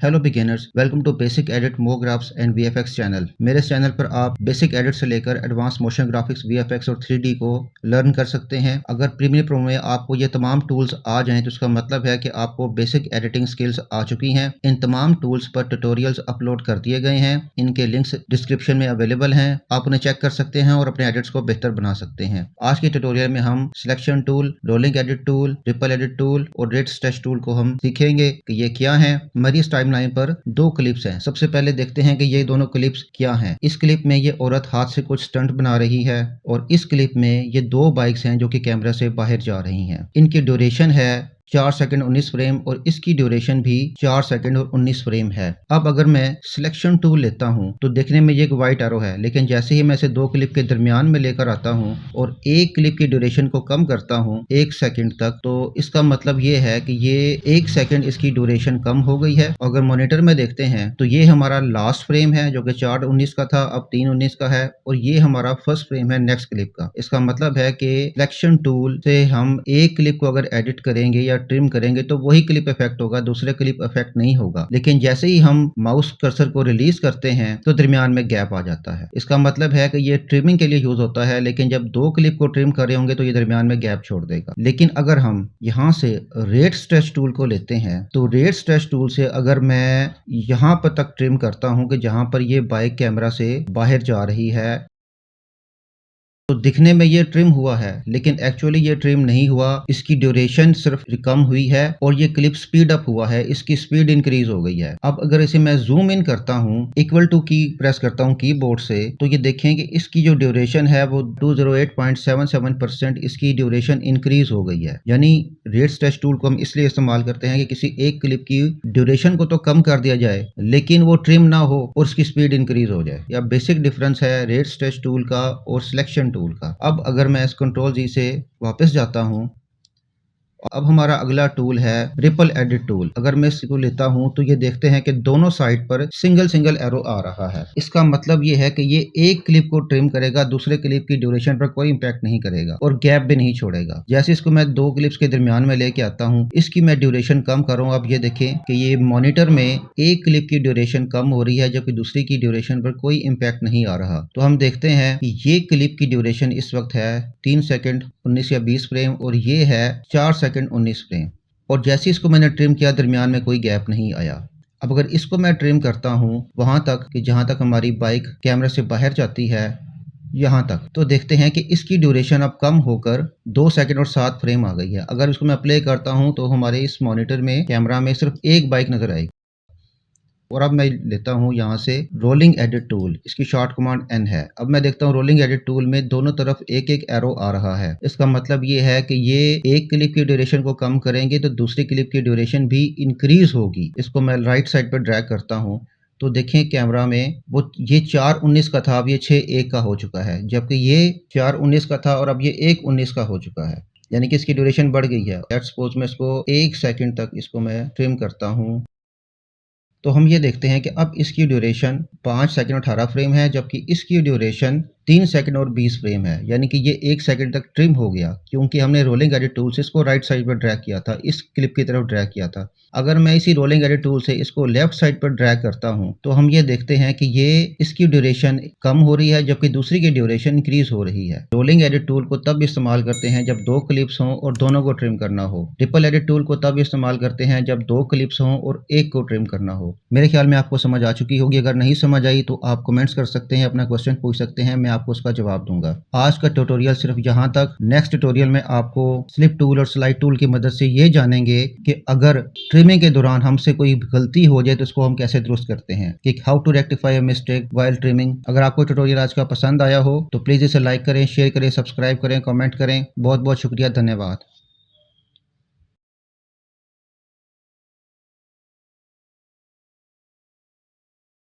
Hello beginners, welcome to basic edit mographs and VFX channel. मेरे channel पर आप basic edit से लेकर एडवांस मोशन ग्राफिक्स, वीएफएक्स और 3D को लर्न कर सकते हैं। अगर प्रीमियर प्रो में आपको ये तमाम टूल्स आ जाएं तो इसका मतलब है कि आपको बेसिक एडिटिंग स्किल्स आ चुकी हैं। इन तमाम टूल्स पर ट्यूटोरियल्स अपलोड कर दिए गए हैं। इनके लिंक्स डिस्क्रिप्शन में अवेलेबल हैं। आप उन्हें चेक कर सकते हैं और अपने एडिट्स को बेहतर बना सकते हैं। आज के ट्यूटोरियल में हम selection tool, rolling edit tool, ripple edit tool और रेड स्ट्रेच टूल को हम सीखेंगे कि ये क्या है। हमारी टाइमलाइन पर दो क्लिप्स हैं। सबसे पहले देखते हैं कि ये दोनों क्लिप्स क्या हैं। इस क्लिप में ये औरत हाथ से कुछ स्टंट बना रही है और इस क्लिप में ये दो बाइक्स हैं जो कि कैमरा से बाहर जा रही हैं। इनकी ड्यूरेशन है 4 सेकंड 19 फ्रेम और इसकी ड्यूरेशन भी 4 सेकंड और 19 फ्रेम है। अब अगर मैं सिलेक्शन टूल लेता हूं तो देखने में ये एक वाइट एरो है, लेकिन जैसे ही मैं इसे दो क्लिप के दरमियान में लेकर आता हूं और एक क्लिप की ड्यूरेशन को कम करता हूं 1 सेकंड तक, तो इसका मतलब ये है कि ये 1 सेकंड इसकी ड्यूरेशन कम हो गई है। अगर मॉनिटर में देखते हैं तो ये हमारा लास्ट फ्रेम है जो कि 4:19 का था, अब 3:19 का है और ये हमारा फर्स्ट फ्रेम है नेक्स्ट क्लिप का। इसका मतलब है कि सिलेक्शन टूल से हम एक क्लिप को अगर एडिट करेंगे या ट्रिम करेंगे तो वही क्लिप इफेक्ट होगा, दूसरे क्लिप इफेक्ट नहीं होगा। लेकिन जैसे ही हम माउस कर्सर को रिलीज करते हैं तो दरमियान में गैप आ जाता है। इसका मतलब है कि ये ट्रिमिंग के लिए यूज होता है, लेकिन जब दो क्लिप को ट्रिम कर रहे होंगे तो ये दरमियान में गैप छोड़ देगा। लेकिन अगर हम यहाँ से रेड स्ट्रेच टूल को लेते हैं तो रेड स्ट्रेच टूल से अगर मैं यहाँ पर तक ट्रिम करता हूँ कि जहाँ पर ये बाइक कैमरा से बाहर जा रही है तो दिखने में ये ट्रिम हुआ है, लेकिन एक्चुअली ये ट्रिम नहीं हुआ। इसकी ड्यूरेशन सिर्फ कम हुई है और ये क्लिप स्पीड अप हुआ है, इसकी स्पीड इंक्रीज हो गई है। अब अगर इसे मैं जूम इन करता हूँ, इक्वल टू की प्रेस करता हूँ कीबोर्ड से, तो ये देखें कि इसकी जो ड्यूरेशन है वो 208.77% इसकी ड्यूरेशन इंक्रीज हो गई है। यानी रेड स्ट्रेच टूल को हम इसलिए इस्तेमाल करते हैं कि किसी एक क्लिप की ड्यूरेशन को तो कम कर दिया जाए लेकिन वो ट्रिम ना हो और उसकी स्पीड इंक्रीज हो जाए। यह बेसिक डिफरेंस है रेड स्ट्रेच टूल का और सिलेक्शन टूल का। अब अगर मैं इस कंट्रोल जी से वापस जाता हूं, अब हमारा अगला टूल है रिपल एडिट टूल। अगर मैं इसको लेता हूं तो ये देखते हैं कि दोनों साइड पर सिंगल एरो आ रहा है। इसका मतलब ये है कि ये एक क्लिप को ट्रिम करेगा, दूसरे क्लिप की ड्यूरेशन पर कोई इंपैक्ट नहीं करेगा और गैप भी नहीं छोड़ेगा। जैसे इसको मैं दो क्लिप्स के दरमियान में लेके आता हूं, इसकी मैं ड्यूरेशन कम कर रहा हूं। अब ये देखें कि ये मॉनिटर में एक क्लिप की ड्यूरेशन कम हो रही है जबकि दूसरी की ड्यूरेशन पर कोई इंपैक्ट नहीं आ रहा। तो हम देखते हैं कि ये क्लिप की ड्यूरेशन इस वक्त है 3 सेकंड 19 या 20 फ्रेम और ये है 4 सेकंड 19 फ्रेम। और जैसे इसको मैंने ट्रिम किया दरमियान में कोई गैप नहीं आया। अब अगर इसको मैं ट्रिम करता हूं वहां तक कि जहां तक हमारी बाइक कैमरा से बाहर जाती है, यहां तक, तो देखते हैं कि इसकी ड्यूरेशन अब कम होकर 2 सेकंड और 7 फ्रेम आ गई है। अगर इसको मैं प्ले करता हूं तो हमारे इस मॉनिटर में कैमरा में सिर्फ एक बाइक नजर आएगी। और अब मैं लेता हूं यहां से रोलिंग एडिट टूल, इसकी शॉर्ट कमांड N है। अब मैं देखता हूं रोलिंग एडिट टूल में दोनों तरफ एक एरो आ रहा है। इसका मतलब ये है कि ये एक क्लिप की ड्यूरेशन को कम करेंगे तो दूसरी क्लिप की ड्यूरेशन भी इंक्रीज होगी। इसको मैं राइट साइड पर ड्रैग करता हूं तो देखें कैमरा में वो ये 4:19 का था, अब ये 6:01 का हो चुका है, जबकि ये 4:19 का था और अब ये 1:19 का हो चुका है। यानी कि इसकी ड्यूरेशन बढ़ गई है। लेट्स सपोज मैं इसको 1 सेकंड तक इसको मैं ट्रिम करता हूं तो हम ये देखते हैं कि अब इसकी ड्यूरेशन 5 सेकंड 18 फ्रेम है जबकि इसकी ड्यूरेशन 3 सेकंड और 20 फ्रेम है। यानी कि ये 1 सेकंड तक ट्रिम हो गया क्योंकि हमने रोलिंग एडिट टूल से इसको राइट साइड पर ड्रैग किया था, इस क्लिप की तरफ ड्रैग किया था। अगर मैं इसी रोलिंग एडिट टूल से इसको लेफ्ट साइड पर ड्रैग करता हूं तो हम ये देखते हैं कि ये इसकी ड्यूरेशन कम हो रही है जबकि दूसरी की ड्यूरेशन इंक्रीज हो रही है। रोलिंग एडिट टूल को तब इस्तेमाल करते हैं जब दो क्लिप्स हों और दोनों को ट्रिम करना हो। रिपल एडिट टूल को तब इस्तेमाल करते हैं जब दो क्लिप्स हों और एक को ट्रिम करना हो। मेरे ख्याल में आपको समझ आ चुकी होगी। अगर नहीं समझ आई तो आप कमेंट्स कर सकते हैं, अपना क्वेश्चन पूछ सकते हैं, मैं आपको उसका जवाब दूंगा। आज का ट्यूटोरियल सिर्फ यहाँ तक। नेक्स्ट ट्यूटोरियल में आपको स्लिप टूल और स्लाइड टूल की मदद से ये जानेंगे कि अगर ट्रिमिंग के दौरान हमसे कोई गलती हो जाए तो उसको हम कैसे दुरुस्त करते हैं, कि how to rectify a mistake while trimming. अगर आपको ट्यूटोरियल आज का पसंद आया हो तो प्लीज इसे लाइक करें, शेयर करें, सब्सक्राइब करें, कमेंट करें। बहुत बहुत शुक्रिया, धन्यवाद।